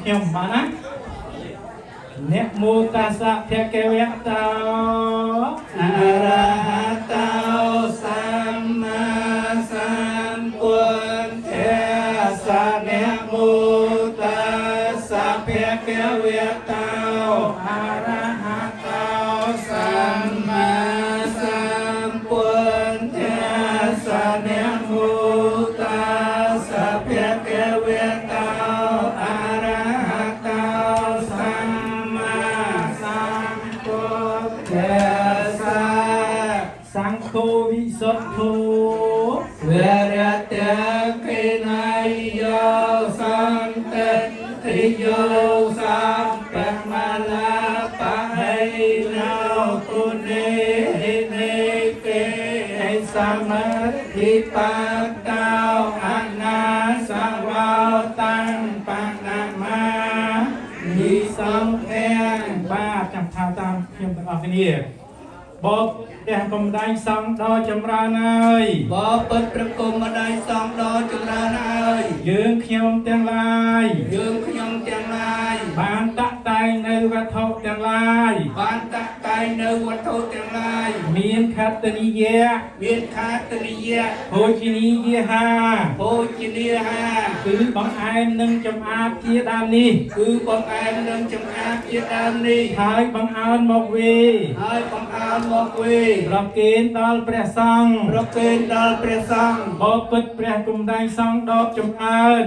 ខ្ញុំបានណាអ្នកមោតាសៈភគវៈតោអរហតោសម្មាសម្ពុទ្ធស្សអ្នកមោតាសៈភគវៈតោអរហតោសម្មាសម្ពុទ្ធស្សអ្នកមោតាសៈភគវៈតោអរហតោសង្ឃោវិសុទ្ធោវរតេកិណៃយោសន្តតិយោសម្បមលាបហេណោគុណេនេកេសមធិបតោអនាសវោតាំងបណមានិសង្ឃាបាទចាំថាតាមខ្ញុំទាំងអស់គ្នាបបព្រះកំដៃសង្ឃដ៏ចម្រើនហើយបបពិតប្រគុំម្ដាយសង្ឃដ៏ចម្រើនហើយយើងខ្ញុំទាំងឡាយបានតាក់តែងនៅវត្ថុទាំងឡាយមានខត្តនិយៈភោជនីយហាគឺបង្អែមនឹងចម្អាបជាដើមនេះហើយបង្អើនមកវេប្រគេនដល់ព្រះសង្ឃបបពិតព្រះគុំដៃសង្ឃដ៏ចម្រើន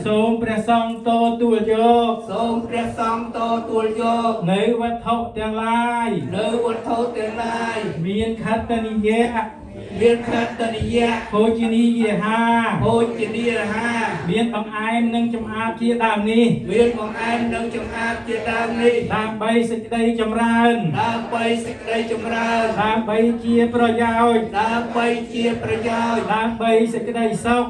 សូមព្រះសង្ឃទទួលយកនៅវត្ថុទាំងឡាយមានខត្តនិយៈភោជនីយហាមានបង្អែមនិងចម្អាបជាដើមនេះដើម្បីសេចក្តីចម្រើនដើម្បីជាប្រយោជន៍ដើម្បីសេចក្តីសុខ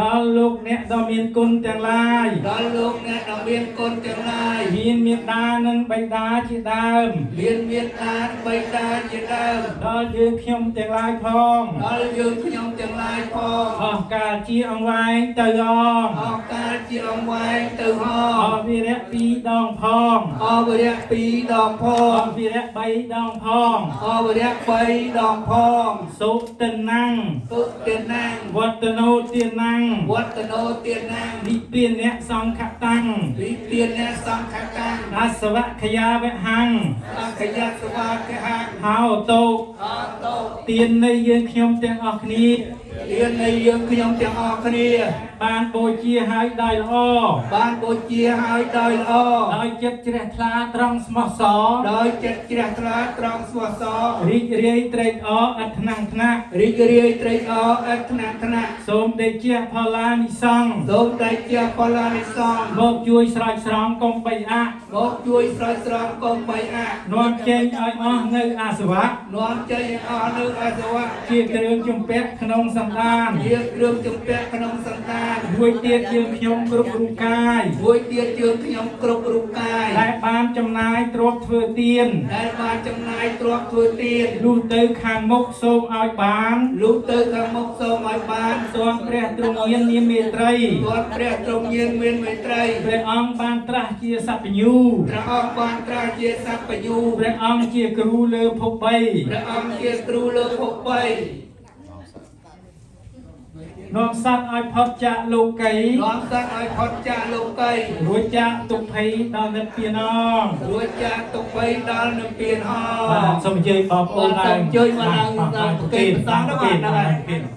ដល់លោកអ្នកដ៏មានគុណទាំងឡាយមានមេត្តានិងបិតាជាដើមដល់យើងខ្ញុំទាំងឡាយផងអស់កាលជាអង្វែងទៅអស់វិរៈ2ដងផងអស់វិរៈ3ដងផងសុទនាំងវត្តនោទានាងនិព្វានៈសង្ឃតាំងអសវខយាវហੰហោតោទាននៃយើងខ្ញុំទាំងអស់គ្នាបានបូជាហើយដោយល្អដោយចិត្តជ្រះថ្លាត្រង់ស្មោះសររីករាយត្រេកអរឥតថ្នាំងថ្នាក់សូមតេជៈផល្លានិសង្ឃមកជួយស្រោចស្រង់កុំបីអនាំចេញឲ្យអស់នៅអាសវៈជាគ្រឿងជំពាក់ក្នុងសន្តានមួយទៀតយើងខ្ញុំគ្រប់រូបកាយដែលបានចំណាយទ្រព្យធ្វើទានលុះទៅខាងមុខសូមឲ្យបានសូមព្រះទ្រង់មានមេត្រីព្រះអង្គបានត្រាស់ជាសព្វញ្ញូព្រះអង្គជាគ្រូលើភព3នាំសត្វឲ្យផុតចាកលោកីរួចចាកទុក្ខភ័យដល់និព្វានបាទសូមអញ្ជើញបងប្អូនឡើងប្រគេនសង្ឃទៅបានហើយ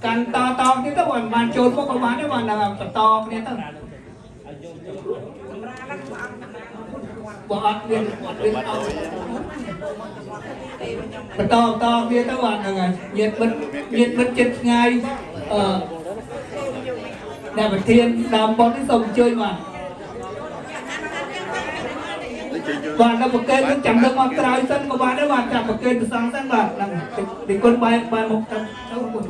កាន់តគ្នាទៅបានចូលមកក៏បានដែរបានបន្តគ្នាទៅបាទមានបន្តគ្នាទៅបានហ្នឹងហើយញាតិមិត្តចិត្តឆ្ងាយដែលប្រធានដើមប៉ុននេះសូមអញ្ជើញបាទដល់ប្រកេននឹងចាំនឹងមកក្រោយសិនក៏បានដែរបាទចាំប្រកេនប្រសងសិនបាទហ្នឹងពីគុណបែរមុខទៅគុណ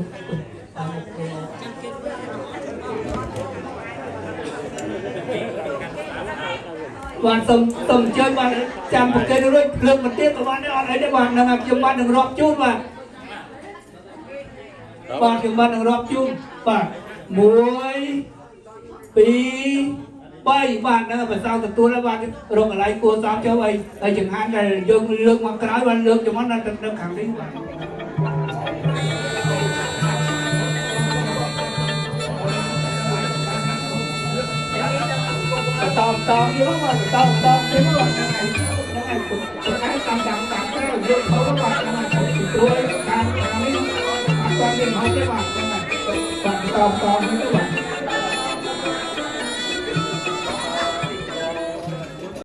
បាទសូមអញ្ជើញបាទចាំប្រកេនរួចភ្លើងមកទៀតក៏បានដែរអត់អីទេបាទហ្នឹងខ្ញុំបាននឹងរាប់ជូនបាទខ្ញុំបាននឹងរាប់ជូនបាទ muối pi bay bạn đó phải sao từ tôi là bạn rồi lại cua sao cho bay ở chẳng hạn là dương lương mặc cái bạn lương cho món ăn được khẳng định tòm tòm chứ không mà tòm chứ không mà cái tầm cái là dương không có bạn tôi càng càng toàn tiền hỏi cho bạn tòm như các bạn